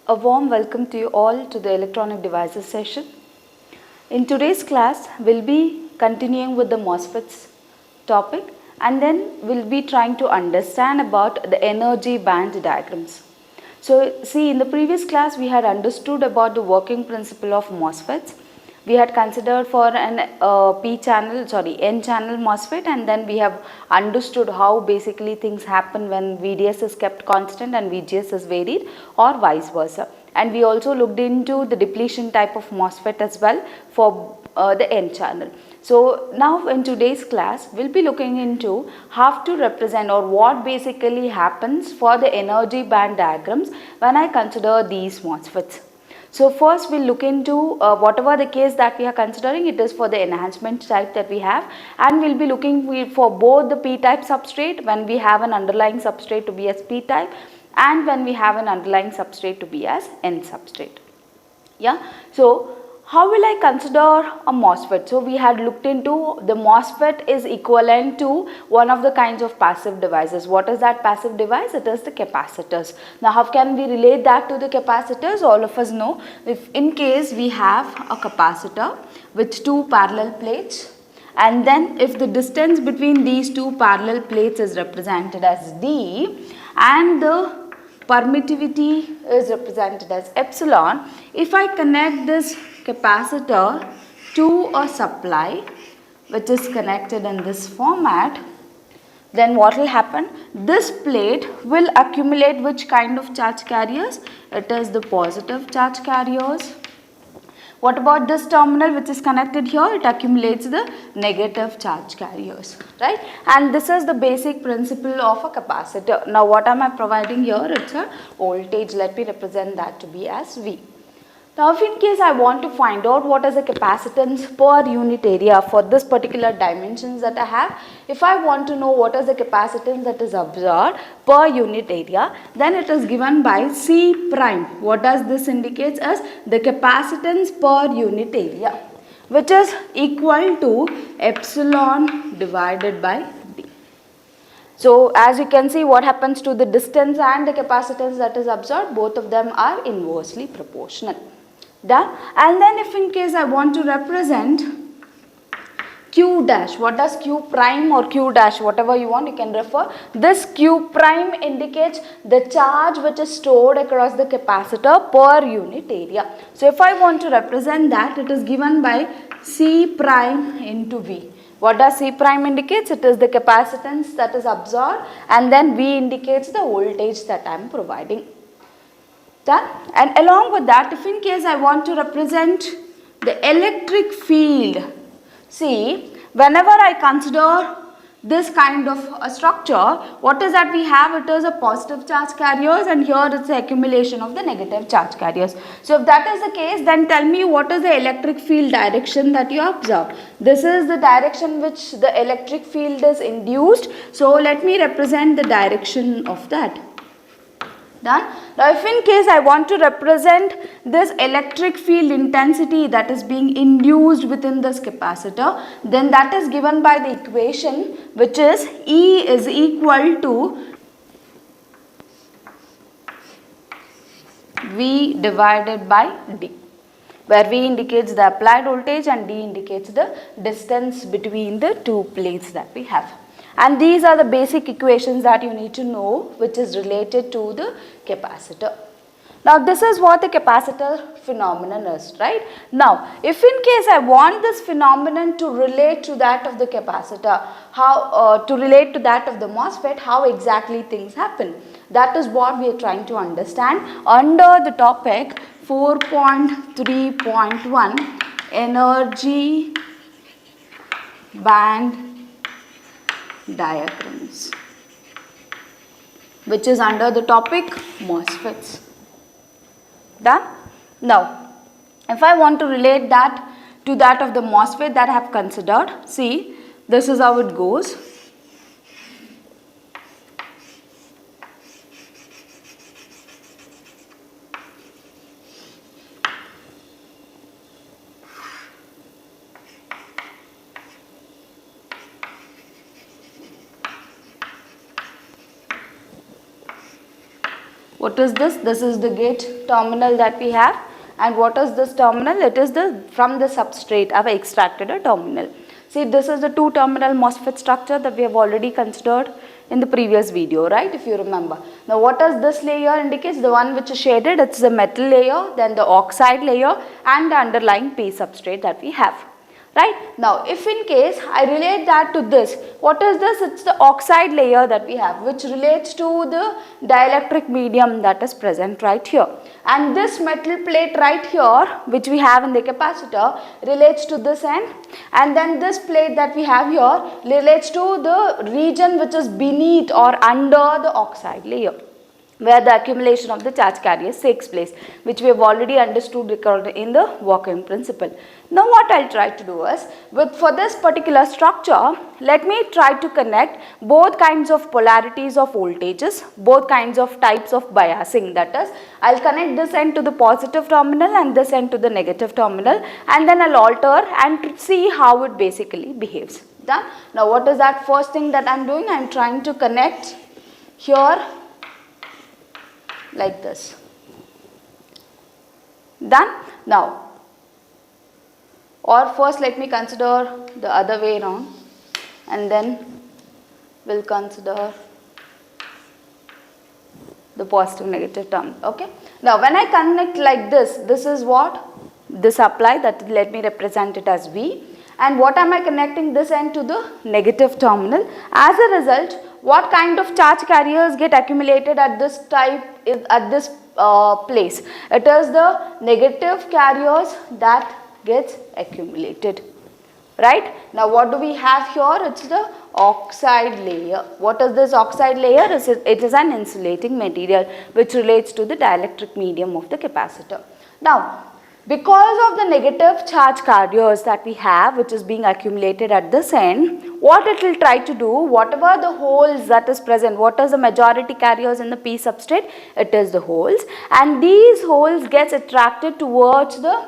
A warm welcome to you all to the electronic devices session. In today's class, we'll be continuing with the MOSFETs topic, and then we'll be trying to understand about the energy band diagrams. So see, in the previous class we had understood about the working principle of MOSFETs. We had considered for an N channel MOSFET, and then we have understood how basically things happen when VDS is kept constant and VGS is varied, or vice versa. And we also looked into the depletion type of MOSFET as well for the N channel. So now in today's class we'll be looking into how to represent or what basically happens for the energy band diagrams when I consider these MOSFETs. So first we'll look into whatever the case that we are considering, it is for the enhancement type that we have, and we'll be looking for both the p-type substrate when we have an underlying substrate to be as p-type, and when we have an underlying substrate to be as n substrate. Yeah. So how will I consider a MOSFET? So we had looked into the MOSFET is equivalent to one of the kinds of passive devices. What is that passive device? It is the capacitors. Now how can we relate that to the capacitors? All of us know, if in case we have a capacitor with two parallel plates, and then if the distance between these two parallel plates is represented as d and the permittivity is represented as epsilon, if I connect this capacitor to a supply which is connected in this format, then what will happen? This plate will accumulate which kind of charge carriers? It is the positive charge carriers. What about this terminal which is connected here? It accumulates the negative charge carriers, right? And this is the basic principle of a capacitor. Now what am I providing here? It's a voltage. Let me represent that to be as V. Now if in case I want to find out what is the capacitance per unit area for this particular dimensions that I have, if I want to know what is the capacitance that is absorbed per unit area, then it is given by C prime. What does this indicate as? The capacitance per unit area, which is equal to epsilon divided by D. So as you can see, what happens to the distance and the capacitance that is absorbed, both of them are inversely proportional. Done. And then if in case I want to represent Q dash, what does Q prime or Q dash, whatever you want, you can refer. This Q prime indicates the charge which is stored across the capacitor per unit area. So if I want to represent that, it is given by C prime into V. What does C prime indicates? It is the capacitance that is absorbed, and then V indicates the voltage that I am providing. Done. And along with that, if in case I want to represent the electric field, see, whenever I consider this kind of a structure, what is that we have? It is a positive charge carriers, and here it's the accumulation of the negative charge carriers. So if that is the case, then tell me what is the electric field direction that you observe. This is the direction which the electric field is induced. So let me represent the direction of that. Done. Now if in case I want to represent this electric field intensity that is being induced within this capacitor, then that is given by the equation which is E is equal to V divided by D, where V indicates the applied voltage and D indicates the distance between the two plates that we have. And these are the basic equations that you need to know, which is related to the capacitor. Now this is what the capacitor phenomenon is, right? Now if in case I want this phenomenon to relate to that of the capacitor, how to relate to that of the MOSFET, how exactly things happen? That is what we are trying to understand under the topic 4.3.1 energy band diagrams, which is under the topic MOSFETs. Done? Now, if I want to relate that to that of the MOSFET that I have considered, see, this is how it goes. What is this? This is the gate terminal that we have. And what is this terminal? It is from the substrate I have extracted a terminal. See, this is the two terminal MOSFET structure that we have already considered in the previous video, right, if you remember. Now what does this layer indicates? The one which is shaded, it's the metal layer, then the oxide layer and the underlying P substrate that we have. Right. Now, if in case I relate that to this, what is this? It's the oxide layer that we have, which relates to the dielectric medium that is present right here. And this metal plate right here, which we have in the capacitor, relates to this end. And then this plate that we have here relates to the region which is beneath or under the oxide layer, where the accumulation of the charge carriers takes place, which we have already understood in the working principle. Now what I'll try to do is, for this particular structure, let me try to connect both kinds of polarities of voltages, both kinds of types of biasing. That is, I'll connect this end to the positive terminal and this end to the negative terminal, and then I'll alter and see how it basically behaves. Done? Now what is that first thing that I'm doing? I'm trying to connect here like this. Done? Now, or first let me consider the other way around, and then we'll consider the positive negative term. Okay. Now when I connect like this, this is what? The supply, that let me represent it as V. And what am I connecting this end to the negative terminal? As a result, what kind of charge carriers get accumulated at this place? It is the negative carriers that gets accumulated. Right? Now what do we have here? It's the oxide layer. What is this oxide layer? It is an insulating material which relates to the dielectric medium of the capacitor. Now, because of the negative charge carriers that we have, which is being accumulated at this end, what it will try to do, whatever the holes that is present, what is the majority carriers in the P substrate? It is the holes, and these holes gets attracted towards the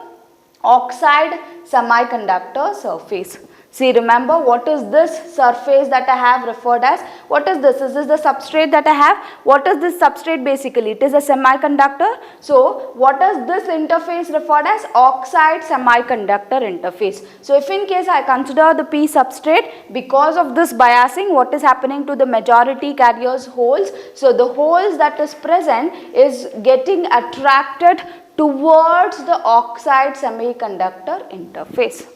oxide semiconductor surface. See, remember, what is this surface that I have referred as? What is this? This is the substrate that I have. What is this substrate basically? It is a semiconductor. So, what is this interface referred as? Oxide semiconductor interface. So, if in case I consider the P substrate, because of this biasing, what is happening to the majority carriers holes? So, the holes that is present is getting attracted towards the oxide semiconductor interface.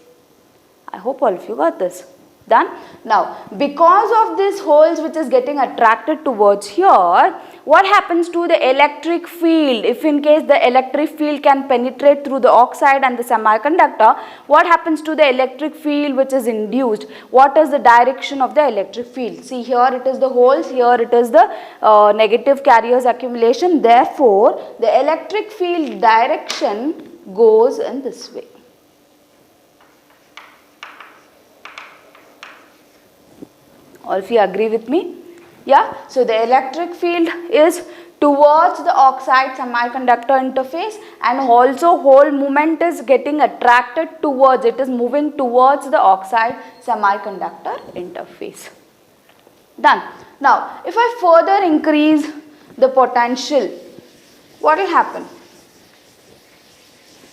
I hope all of you got this. Done? Now, because of these holes which is getting attracted towards here, what happens to the electric field? If in case the electric field can penetrate through the oxide and the semiconductor, what happens to the electric field which is induced? What is the direction of the electric field? See, here it is the holes, here it is the negative carriers accumulation. Therefore, the electric field direction goes in this way. All of you agree with me? Yeah. So the electric field is towards the oxide semiconductor interface, and also whole movement is getting attracted towards, it is moving towards the oxide semiconductor interface. Done. Now, if I further increase the potential, what will happen?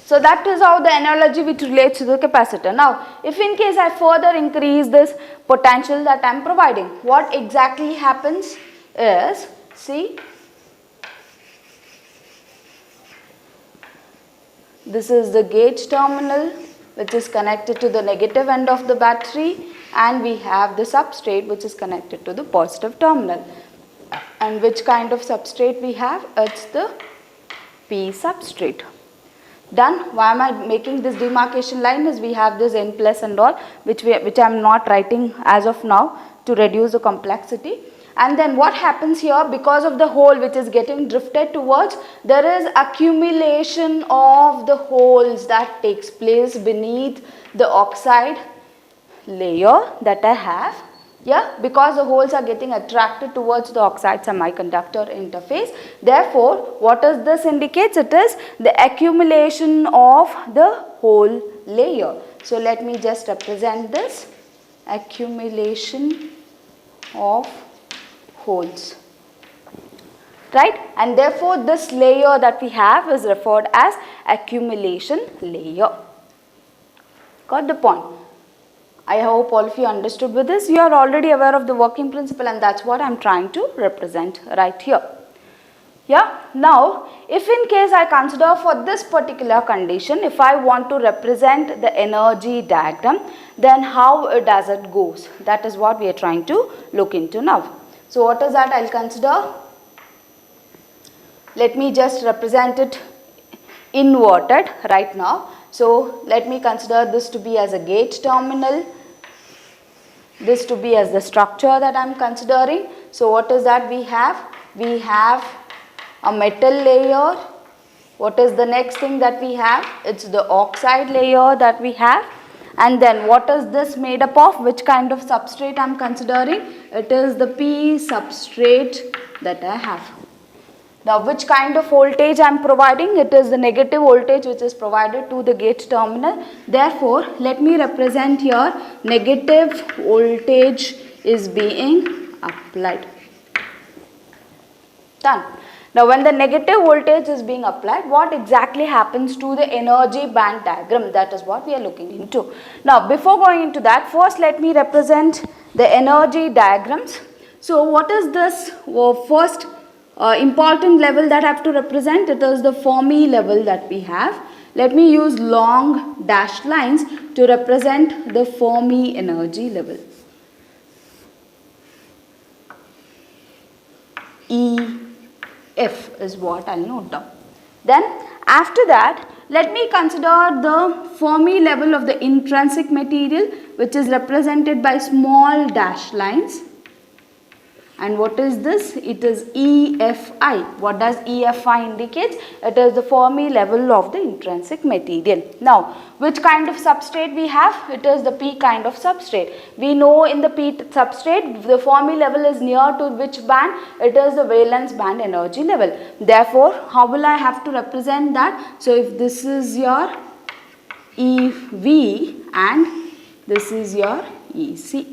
So that is how the analogy which relates to the capacitor. Now, if in case I further increase this potential that I am providing, what exactly happens is, see, this is the gauge terminal which is connected to the negative end of the battery, and we have the substrate which is connected to the positive terminal. And which kind of substrate we have? It's the P substrate. Done. Why am I making this demarcation line? Is we have this N plus and all, which I am not writing as of now to reduce the complexity. And then what happens here, because of the hole which is getting drifted towards, there is accumulation of the holes that takes place beneath the oxide layer that I have. Yeah, because the holes are getting attracted towards the oxide semiconductor interface. Therefore, what does this indicates? It is the accumulation of the hole layer. So, let me just represent this accumulation of holes. right? And therefore this layer that we have is referred as accumulation layer. Got the point? I hope all of you understood with this. You are already aware of the working principle, and that's what I am trying to represent right here. Yeah, now if in case I consider for this particular condition, if I want to represent the energy diagram, then how does it goes? That is what we are trying to look into now. So what is that? I'll consider, let me just represent it inverted right now. So let me consider this to be as a gate terminal, this to be as the structure that I am considering. So what is that we have? We have a metal layer. What is the next thing that we have? It's the oxide layer that we have. And then what is this made up of? Which kind of substrate I am considering? It is the P substrate that I have. Now which kind of voltage I am providing? It is the negative voltage which is provided to the gate terminal. Therefore, let me represent here negative voltage is being applied. Done. Now when the negative voltage is being applied, what exactly happens to the energy band diagram? That is what we are looking into. Now before going into that, first let me represent the energy diagrams. So what is this first important level that I have to represent? It is the Fermi level that we have. Let me use long dashed lines to represent the Fermi energy level. EF is what I will note down. Then after that, let me consider the Fermi level of the intrinsic material, which is represented by small dashed lines. And what is this? It is EFI. What does EFI indicate? It is the Fermi level of the intrinsic material. Now, which kind of substrate we have? It is the P kind of substrate. We know in the P substrate, the Fermi level is near to which band? It is the valence band energy level. Therefore, how will I have to represent that? So, if this is your EV and this is your EC.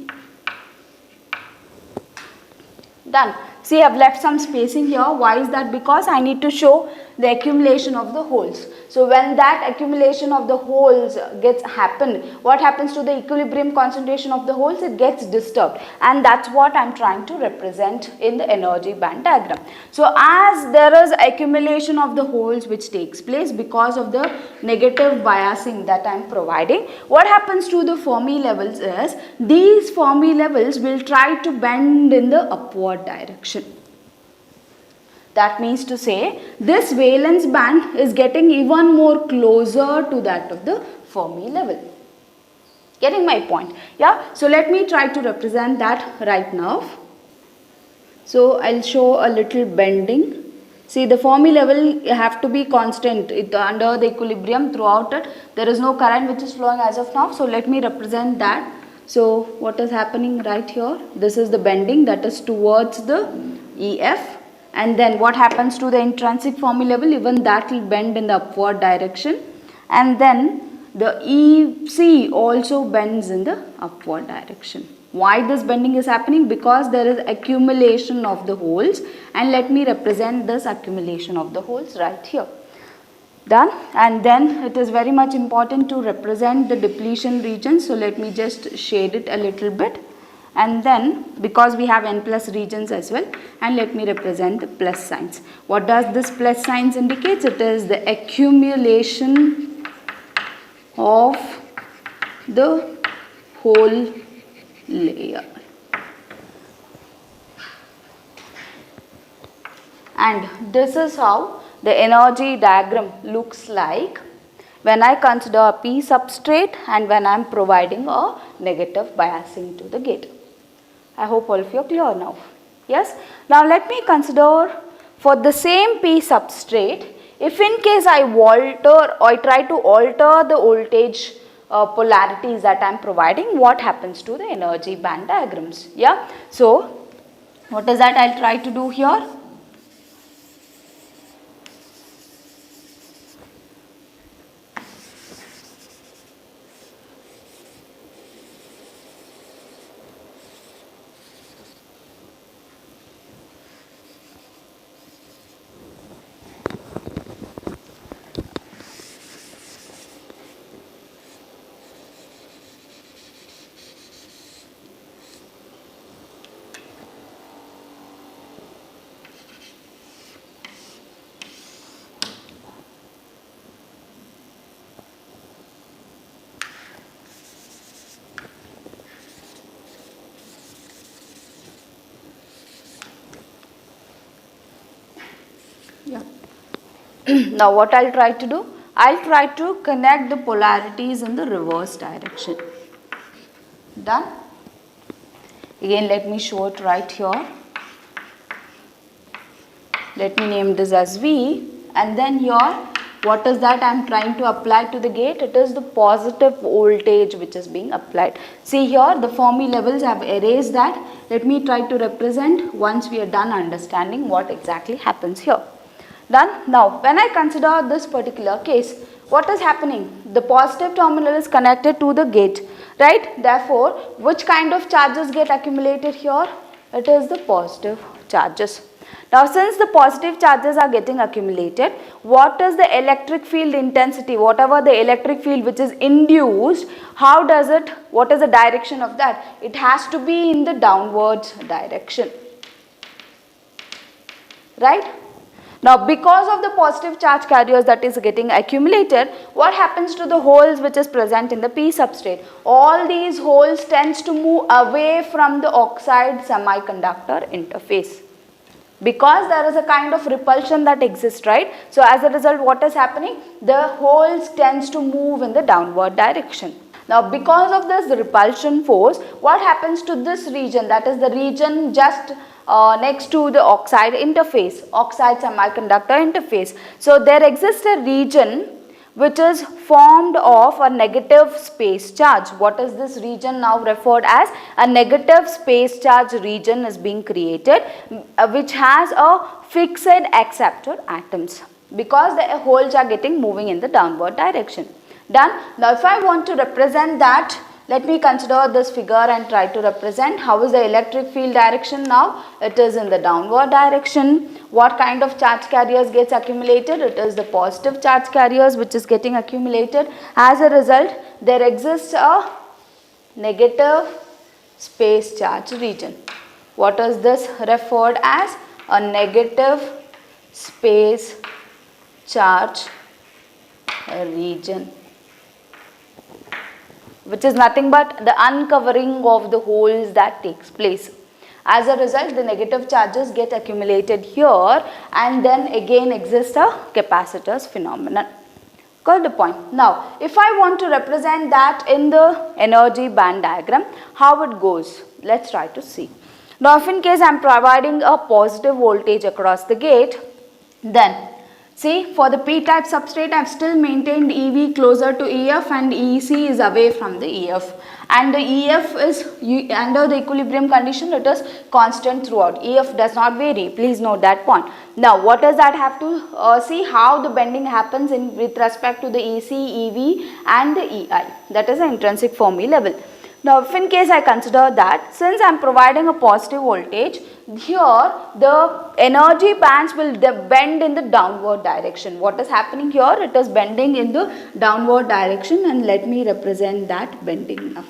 Done. See, I have left some spacing here. Why is that? Because I need to show the accumulation of the holes. So when that accumulation of the holes gets happen, what happens to the equilibrium concentration of the holes? It gets disturbed, and that's what I am trying to represent in the energy band diagram. So as there is accumulation of the holes which takes place because of the negative biasing that I am providing, what happens to the Fermi levels is these Fermi levels will try to bend in the upward direction. That means to say, this valence band is getting even more closer to that of the Fermi level. Getting my point? Yeah. So let me try to represent that right now. So I'll show a little bending. See, the Fermi level have to be constant under the equilibrium throughout it. There is no current which is flowing as of now. So let me represent that. So what is happening right here? This is the bending that is towards the EF. And then what happens to the intrinsic Fermi level? Even that will bend in the upward direction. And then the EC also bends in the upward direction. Why this bending is happening? Because there is accumulation of the holes. And let me represent this accumulation of the holes right here. Done. And then it is very much important to represent the depletion region. So let me just shade it a little bit. And then because we have N plus regions as well, and let me represent the plus signs. What does this plus signs indicate? It is the accumulation of the whole layer. And this is how the energy diagram looks like when I consider a P substrate and when I am providing a negative biasing to the gate. I hope all of you are clear now. Yes. Now let me consider for the same P substrate, if in case I alter or I try to alter the voltage polarities that I am providing, what happens to the energy band diagrams? Yeah. So what is that I will try to do here? Yeah. Now what I'll try to do? I'll try to connect the polarities in the reverse direction. Done? Again, let me show it right here. Let me name this as V, and then here, what is that I am trying to apply to the gate? It is the positive voltage which is being applied. See here, the Fermi levels have erased that. Let me try to represent once we are done understanding what exactly happens here. Done? Now, when I consider this particular case, what is happening? The positive terminal is connected to the gate, right? Therefore, which kind of charges get accumulated here? It is the positive charges. Now, since the positive charges are getting accumulated, what is the electric field intensity? Whatever the electric field which is induced, how does it, what is the direction of that? It has to be in the downwards direction, right? Now, because of the positive charge carriers that is getting accumulated, what happens to the holes which is present in the P substrate? All these holes tends to move away from the oxide semiconductor interface, because there is a kind of repulsion that exists, right? So, as a result, what is happening? The holes tends to move in the downward direction. Now, because of this repulsion force, what happens to this region? That is the region just next to the oxide interface, oxide semiconductor interface. So, there exists a region which is formed of a negative space charge. What is this region now referred as? A negative space charge region is being created, which has a fixed acceptor atoms, because the holes are getting moving in the downward direction. Done? Now, if I want to represent that, let me consider this figure and try to represent how is the electric field direction now. It is in the downward direction. What kind of charge carriers gets accumulated? It is the positive charge carriers which is getting accumulated. As a result, there exists a negative space charge region. What is this referred as? A negative space charge region, which is nothing but the uncovering of the holes that takes place. As a result, the negative charges get accumulated here, and then again exists a capacitors phenomenon. Got the point? Now, if I want to represent that in the energy band diagram, how it goes? Let's try to see. Now, if in case I am providing a positive voltage across the gate, then see, for the p-type substrate, I have still maintained EV closer to EF and EC is away from the EF. And the EF is under the equilibrium condition, it is constant throughout. EF does not vary. Please note that point. Now, what does that have to see how the bending happens in with respect to the EC, EV and the EI. That is the intrinsic Fermi level. Now, if in case I consider that, since I am providing a positive voltage, here the energy bands will bend in the downward direction. What is happening here? It is bending in the downward direction, and let me represent that bending now.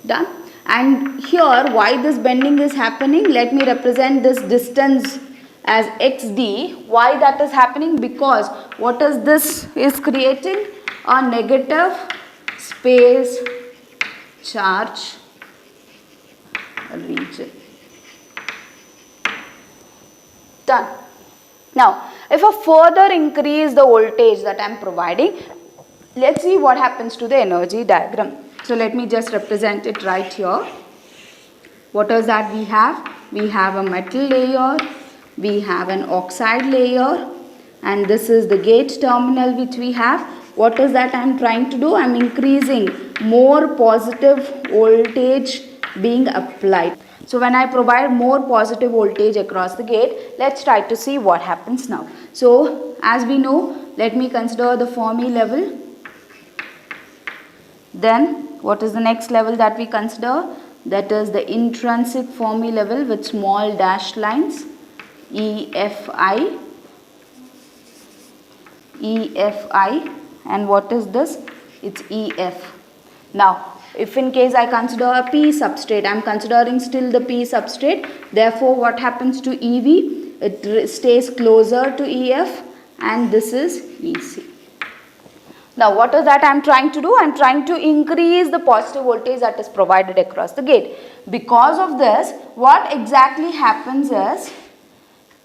Done? And here, why this bending is happening? Let me represent this distance as xd. Why that is happening? Because what is this is creating? A negative space charge region. Done. Now, if I further increase the voltage that I am providing, let's see what happens to the energy diagram. So, let me just represent it right here. What is that we have? We have a metal layer, we have an oxide layer, and this is the gate terminal which we have. What is that I am trying to do? I am increasing more positive voltage being applied. So, when I provide more positive voltage across the gate, let's try to see what happens now. So, as we know, let me consider the Fermi level. Then, what is the next level that we consider? That is the intrinsic Fermi level with small dashed lines, EFI. EFI, and what is this? It's EF. Now, if in case I consider a P substrate, I am considering still the P substrate. Therefore, what happens to EV? It stays closer to EF, and this is EC. Now, what is that I am trying to do? I am trying to increase the positive voltage that is provided across the gate. Because of this, what exactly happens is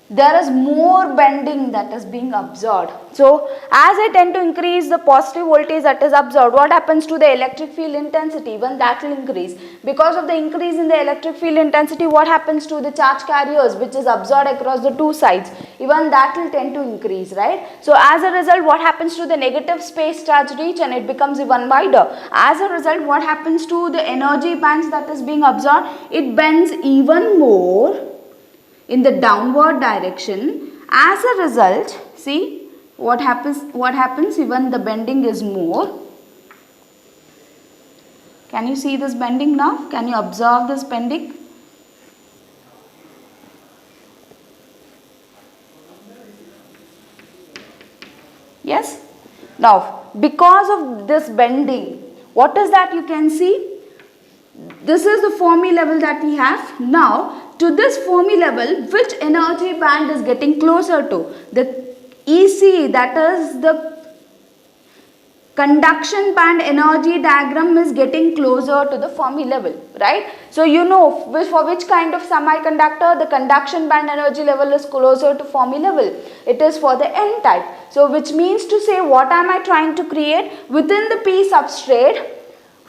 there is more bending that is being absorbed. So as I tend to increase the positive voltage that is absorbed, what happens to the electric field intensity? Even that will increase. Because of the increase in the electric field intensity, what happens to the charge carriers which is absorbed across the two sides? Even that will tend to increase, right? So as a result, what happens to the negative space charge region? It becomes even wider. As a result, what happens to the energy bands that is being absorbed? It bends even more in the downward direction. As a result, see what happens, even the bending is more. Can you see this bending now? Can you observe this bending? Yes? Now, because of this bending, what is that you can see? This is the Fermi level that we have. Now, to this Fermi level, which energy band is getting closer to? The EC, that is the conduction band energy diagram, is getting closer to the Fermi level, right? So you know for which kind of semiconductor the conduction band energy level is closer to Fermi level. It is for the N type. So which means to say, what am I trying to create? Within the P substrate,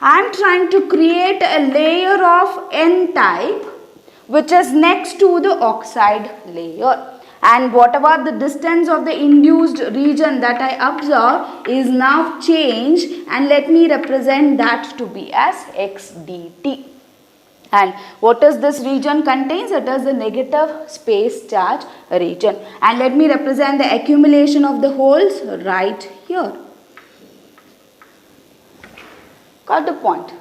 I am trying to create a layer of N type which is next to the oxide layer. And whatever the distance of the induced region that I observe is now changed, and let me represent that to be as XDT. And what does this region contains? It is the negative space charge region. And let me represent the accumulation of the holes right here. Got the point?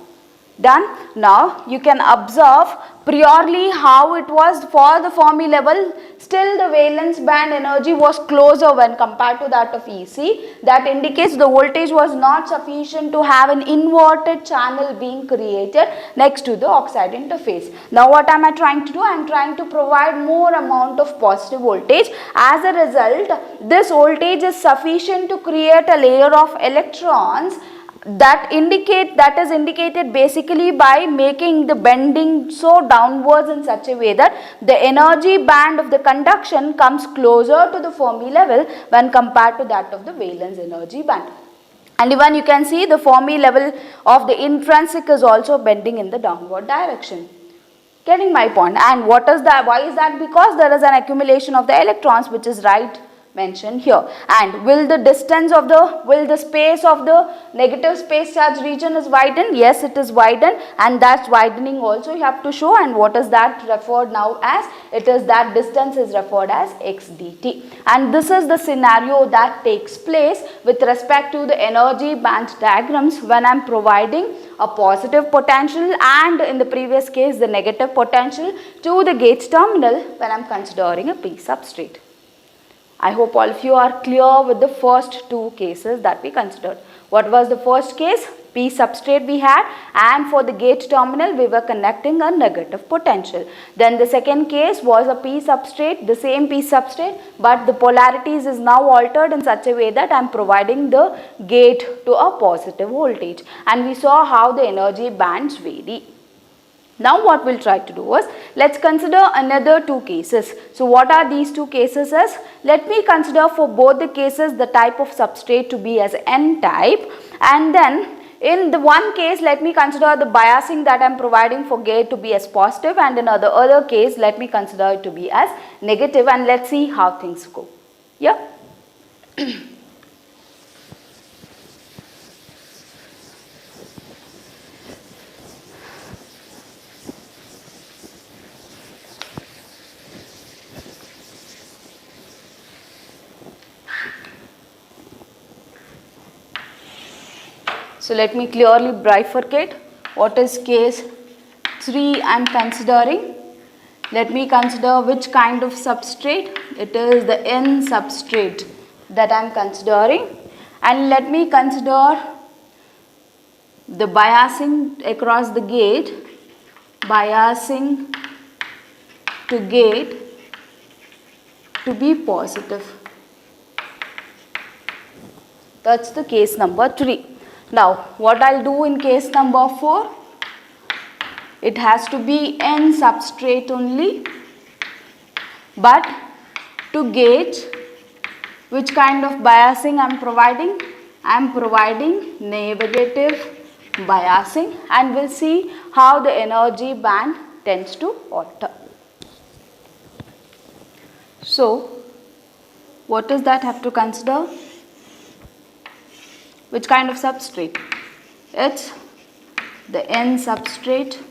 Done? Now you can observe priorly how it was for the Fermi level. Still the valence band energy was closer when compared to that of EC. That indicates the voltage was not sufficient to have an inverted channel being created next to the oxide interface. Now what am I trying to do? I am trying to provide more amount of positive voltage. As a result, this voltage is sufficient to create a layer of electrons that is indicated basically by making the bending so downwards in such a way that the energy band of the conduction comes closer to the Fermi level when compared to that of the valence energy band. And even you can see the Fermi level of the intrinsic is also bending in the downward direction. Getting my point? And what is that? Why is that? Because there is an accumulation of the electrons which is right mentioned here. And will the space of the negative space charge region is widened? Yes, it is widened, and that's widening also you have to show. And what is that referred now as? It is that distance is referred as XDT. And this is the scenario that takes place with respect to the energy band diagrams when I am providing a positive potential and in the previous case the negative potential to the gate terminal when I am considering a P substrate. I hope all of you are clear with the first two cases that we considered. What was the first case? P substrate we had, and for the gate terminal we were connecting a negative potential. Then the second case was a P substrate, the same P substrate, but the polarities is now altered in such a way that I am providing the gate to a positive voltage, and we saw how the energy bands vary. Now what we'll try to do is, let's consider another two cases. So what are these two cases is? Let me consider for both the cases the type of substrate to be as N type, and then in the one case let me consider the biasing that I am providing for gate to be as positive, and in the other case let me consider it to be as negative, and let's see how things go. Yeah. So let me clearly bifurcate. What is case 3 I am considering? Let me consider which kind of substrate. It is the N substrate that I am considering, and let me consider the biasing across the gate, biasing to gate to be positive. That's the case number 3. Now, what I'll do in case number 4 it has to be N substrate only, but to gauge which kind of biasing I am providing negative biasing, and we'll see how the energy band tends to alter. So, what does that have to consider? Which kind of substrate? It's the N substrate.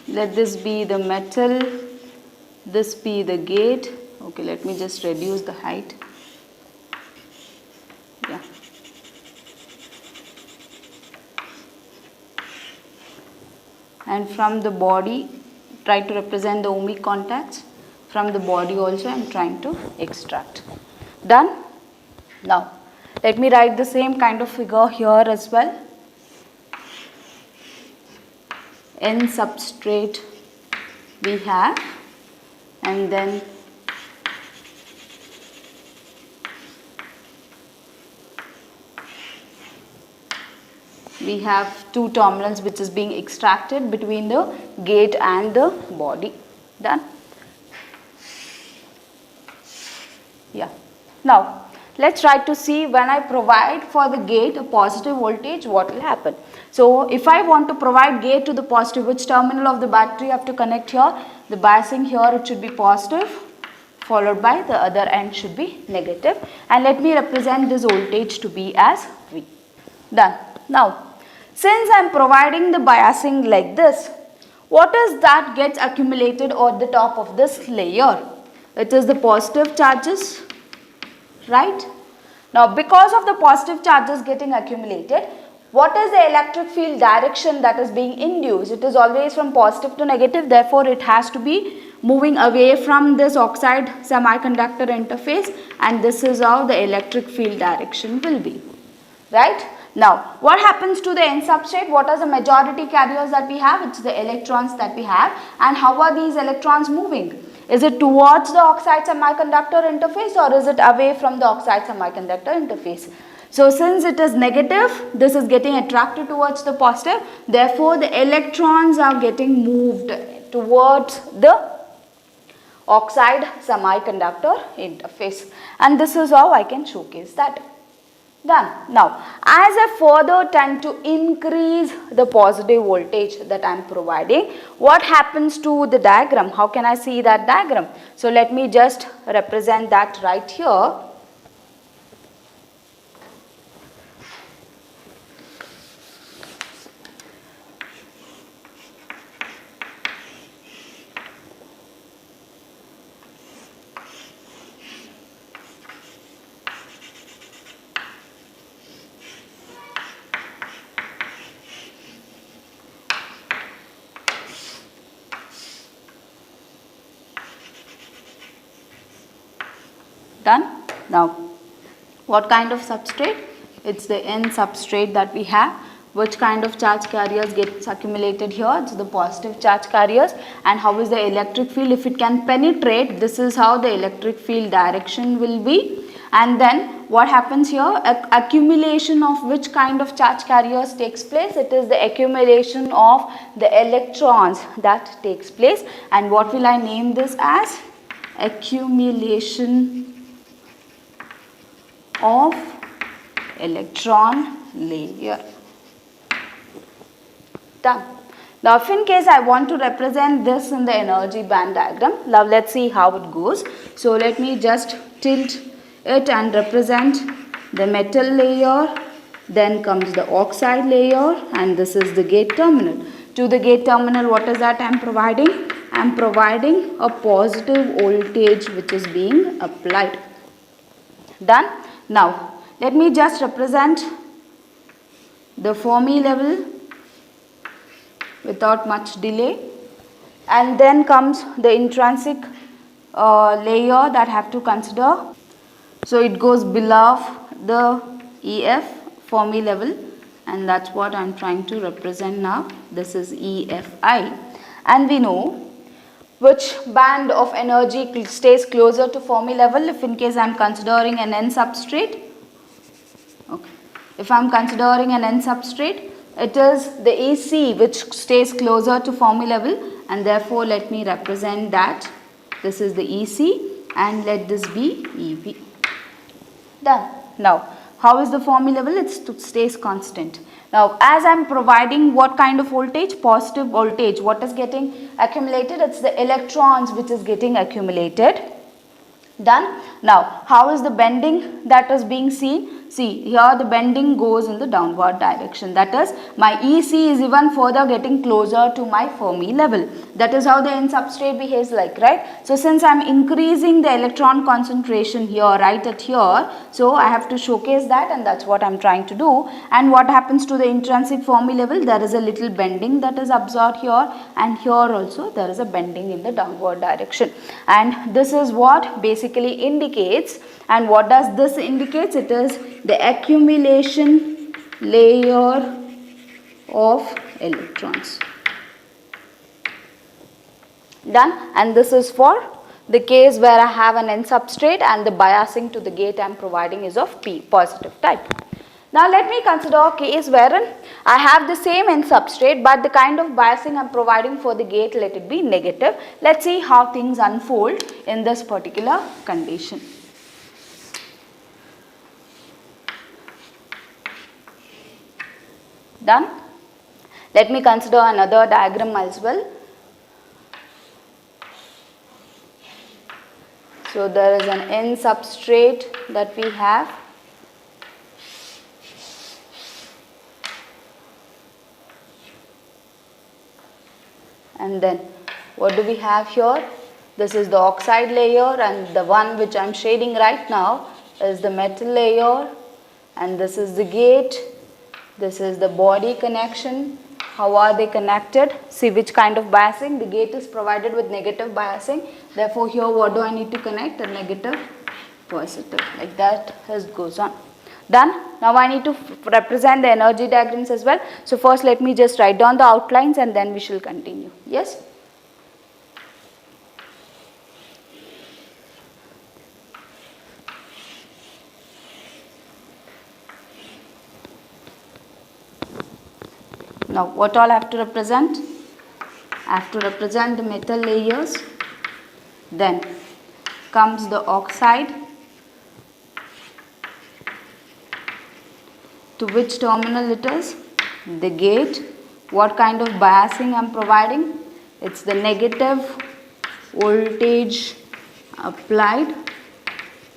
Let this be the metal, this be the gate. Okay, let me just reduce the height. Yeah. And from the body, try to represent the ohmic contacts. From the body also I am trying to extract. Done? Now, let me write the same kind of figure here as well. N substrate we have, and then we have two terminals which is being extracted between the gate and the body. Done? Yeah. Now, let's try to see when I provide for the gate a positive voltage, what will happen. So, if I want to provide gate to the positive, which terminal of the battery I have to connect here? The biasing here, it should be positive, followed by the other end should be negative. And let me represent this voltage to be as V. Done. Now, since I am providing the biasing like this, what is that gets accumulated on the top of this layer? It is the positive charges, right? Now, because of the positive charges getting accumulated, what is the electric field direction that is being induced? It is always from positive to negative, therefore it has to be moving away from this oxide semiconductor interface, and this is how the electric field direction will be, right? Now, what happens to the N substrate? What are the majority carriers that we have? It's the electrons that we have, and how are these electrons moving? Is it towards the oxide semiconductor interface, or is it away from the oxide semiconductor interface? So, since it is negative, this is getting attracted towards the positive, therefore the electrons are getting moved towards the oxide semiconductor interface, and this is how I can showcase that. Done. Now, as I further tend to increase the positive voltage that I am providing, what happens to the diagram? How can I see that diagram? So, let me just represent that right here. Done. Now, what kind of substrate? It's the N substrate that we have. Which kind of charge carriers gets accumulated here? It's the positive charge carriers. And how is the electric field? If it can penetrate, this is how the electric field direction will be. And then what happens here? Accumulation of which kind of charge carriers takes place? It is the accumulation of the electrons that takes place. And what will I name this as? Accumulation of electron layer. Done. Now, if in case I want to represent this in the energy band diagram, now let's see how it goes. So, let me just tilt it and represent the metal layer, then comes the oxide layer, and this is the gate terminal. To the gate terminal, what is that I am providing? I am providing a positive voltage which is being applied. Done. Now, let me just represent the Fermi level without much delay, and then comes the intrinsic layer that I have to consider. So, it goes below the EF Fermi level, and that's what I am trying to represent now. This is EFI, and we know which band of energy stays closer to Fermi level if in case I am considering an N substrate. Okay. If I am considering an N substrate, it is the EC which stays closer to Fermi level, and therefore let me represent that. This is the EC and let this be EV. Done. Now, how is the Fermi level? It stays constant. Now, as I am providing what kind of voltage? Positive voltage. What is getting accumulated? It's the electrons which is getting accumulated. Done. Now, how is the bending that is being seen? See, here the bending goes in the downward direction. That is, my EC is even further getting closer to my Fermi level. That is how the N substrate behaves like, right? So, since I am increasing the electron concentration here, right at here, so I have to showcase that, and that's what I am trying to do. And what happens to the intrinsic Fermi level? There is a little bending that is observed here, and here also there is a bending in the downward direction. And this is what basically indicates. And what does this indicates? It is the accumulation layer of electrons. Done. And this is for the case where I have an N substrate and the biasing to the gate I am providing is of P, positive type. Now let me consider a case wherein I have the same N substrate, but the kind of biasing I am providing for the gate, let it be negative. Let's see how things unfold in this particular condition. Done. Let me consider another diagram as well. So there is an N substrate that we have. And then what do we have here? This is the oxide layer, and the one which I am shading right now is the metal layer, and this is the gate. This is the body connection. How are they connected? See which kind of biasing. The gate is provided with negative biasing. Therefore, here what do I need to connect? A negative, positive. Like that it goes on. Done. Now I need to represent the energy diagrams as well. So first let me just write down the outlines and then we shall continue. Yes? Now what all I have to represent? I have to represent the metal layers. Then comes the oxide. To which terminal it is? The gate. What kind of biasing I am providing? It's the negative voltage applied.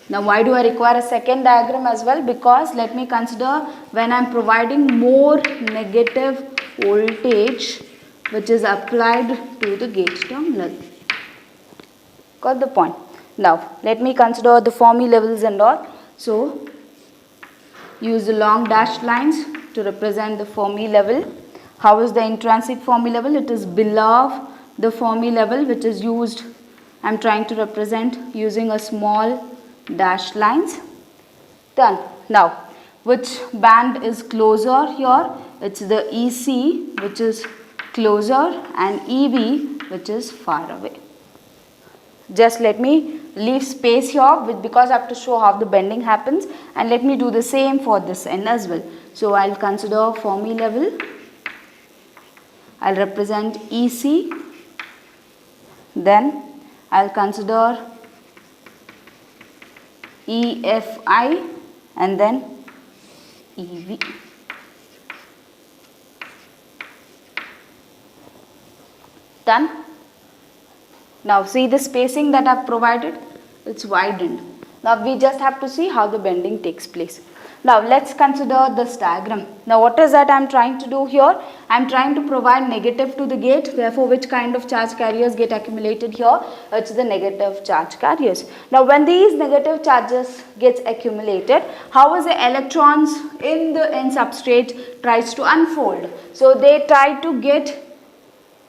Now why do I require a second diagram as well? Because let me consider when I am providing more negative voltage which is applied to the gate terminal. Got the point? Now let me consider the Fermi levels and all. So use the long dashed lines to represent the Fermi level. How is the intrinsic Fermi level? It is below the Fermi level which is used. I am trying to represent using a small dashed lines. Done. Now which band is closer here? It's the EC which is closer and EV which is far away. Just let me leave space here because I have to show how the bending happens, and let me do the same for this end as well. So I'll consider Fermi level. I'll represent EC. Then I'll consider EFI and then EV. Done. Now see the spacing that I have provided, it's widened. Now we just have to see how the bending takes place. Now let's consider this diagram. Now what is that I am trying to do here? I am trying to provide negative to the gate. Therefore which kind of charge carriers get accumulated here? It's the negative charge carriers. Now when these negative charges gets accumulated, how is the electrons in the N substrate tries to unfold? So they try to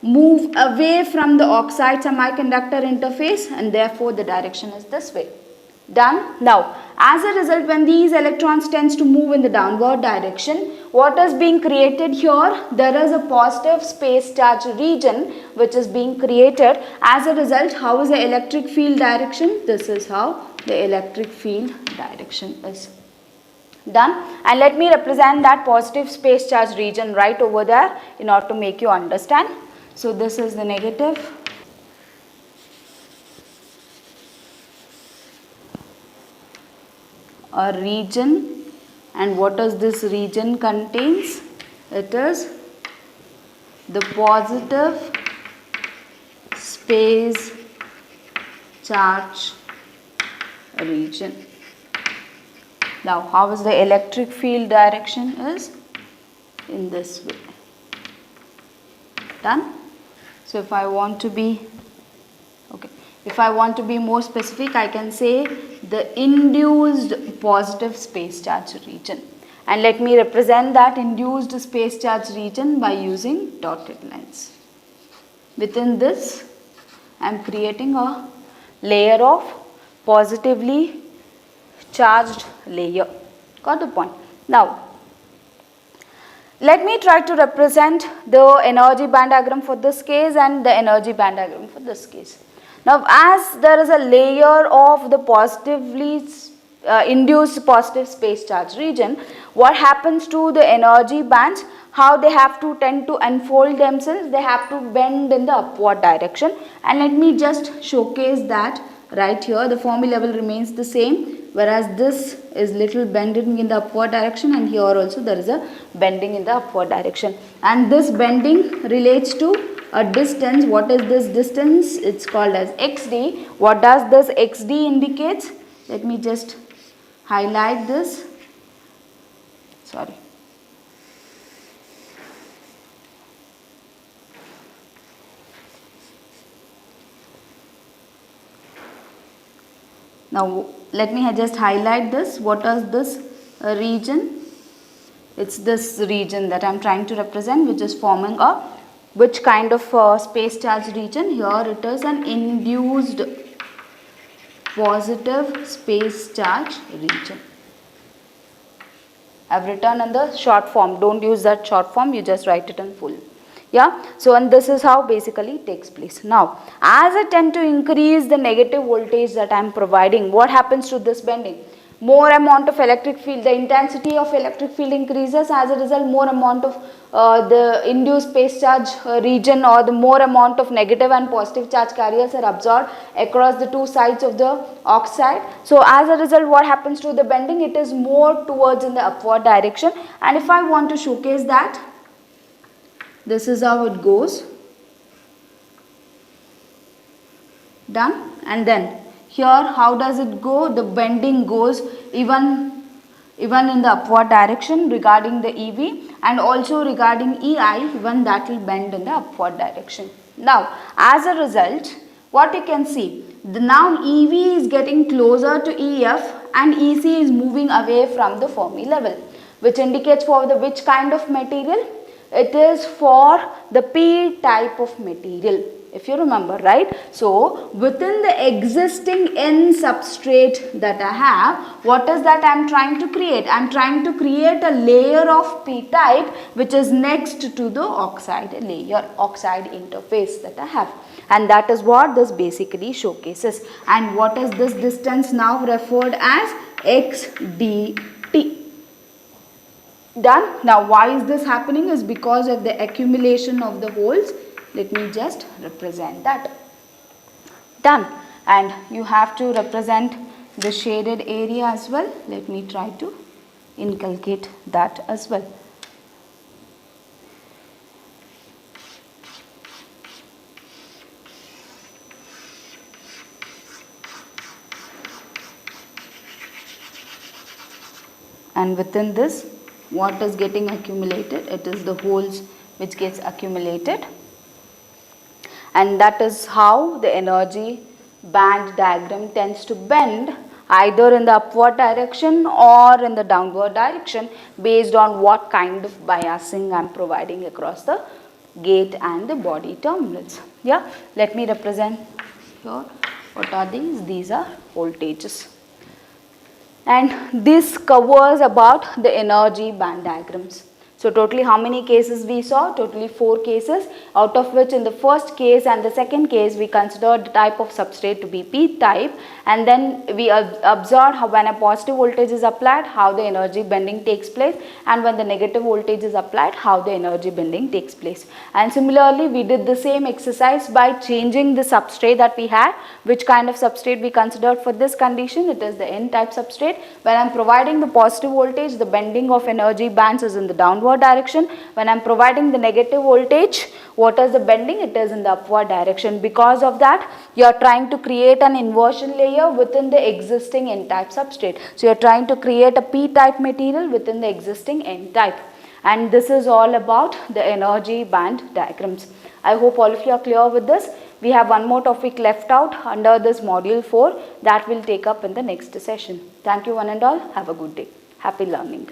move away from the oxide semiconductor interface, and therefore the direction is this way. Done. Now, as a result, when these electrons tends to move in the downward direction, what is being created here? There is a positive space charge region which is being created. As a result, how is the electric field direction? This is how the electric field direction is. Done. And let me represent that positive space charge region right over there in order to make you understand. So this is the negative. A region, and what does this region contains? It is the positive space charge region. Now, how is the electric field direction is? In this way. Done. So if I want to be more specific, I can say the induced positive space charge region. And let me represent that induced space charge region by using dotted lines. Within this, I am creating a layer of positively charged layer. Got the point? Now, let me try to represent the energy band diagram for this case and the energy band diagram for this case. Now, as there is a layer of the positively induced positive space charge region, what happens to the energy bands? How they have to tend to unfold themselves? They have to bend in the upward direction. And let me just showcase that right here. The Fermi level remains the same, whereas this is little bending in the upward direction, and here also there is a bending in the upward direction. And this bending relates to a distance. What is this distance? It's called as xd. What does this xd indicates? Let me just highlight this. Sorry. Now let me just highlight this. What is this region? It's this region that I am trying to represent, which is forming a which kind of space charge region? Here it is an induced positive space charge region. I have written in the short form. Don't use that short form, you just write it in full. Yeah, so and this is how basically it takes place. Now, as I tend to increase the negative voltage that I am providing, what happens to this bending? More amount of electric field, the intensity of electric field increases. As a result, more amount of the induced space charge region, or the more amount of negative and positive charge carriers are absorbed across the two sides of the oxide. So as a result, what happens to the bending? It is more towards in the upward direction. And if I want to showcase that, this is how it goes. Done. And then here, how does it go? The bending goes even in the upward direction regarding the EV, and also regarding EI, even that will bend in the upward direction. Now, as a result, what you can see, now EV is getting closer to EF and EC is moving away from the Fermi level, which indicates for the which kind of material? It is for the P type of material, if you remember, right? So, within the existing N substrate that I have, what is that I am trying to create? I am trying to create a layer of P type which is next to the oxide layer, oxide interface that I have. And that is what this basically showcases. And what is this distance now referred as? XDT. Done. Now, why is this happening? Is because of the accumulation of the holes. Let me just represent that. Done. And you have to represent the shaded area as well. Let me try to inculcate that as well. And within this, what is getting accumulated? It is the holes which gets accumulated, and that is how the energy band diagram tends to bend either in the upward direction or in the downward direction based on what kind of biasing I am providing across the gate and the body terminals. Yeah, let me represent here. What are these? These are voltages. and this covers about the energy band diagrams. So totally how many cases we saw? Totally 4 cases, out of which in the first case and the second case we considered the type of substrate to be P type, and then we observed how when a positive voltage is applied how the energy bending takes place, and when the negative voltage is applied how the energy bending takes place. And similarly we did the same exercise by changing the substrate that we had. Which kind of substrate we considered for this condition? It is the N type substrate. When I am providing the positive voltage, the bending of energy bands is in the downward direction. When I am providing the negative voltage, what is the bending? It is in the upward direction. Because of that, you are trying to create an inversion layer within the existing N type substrate. So you are trying to create a P type material within the existing N type. And this is all about the energy band diagrams. I hope all of you are clear with this. We have one more topic left out under this module 4 that will take up in the next session. Thank you one and all. Have a good day. Happy learning.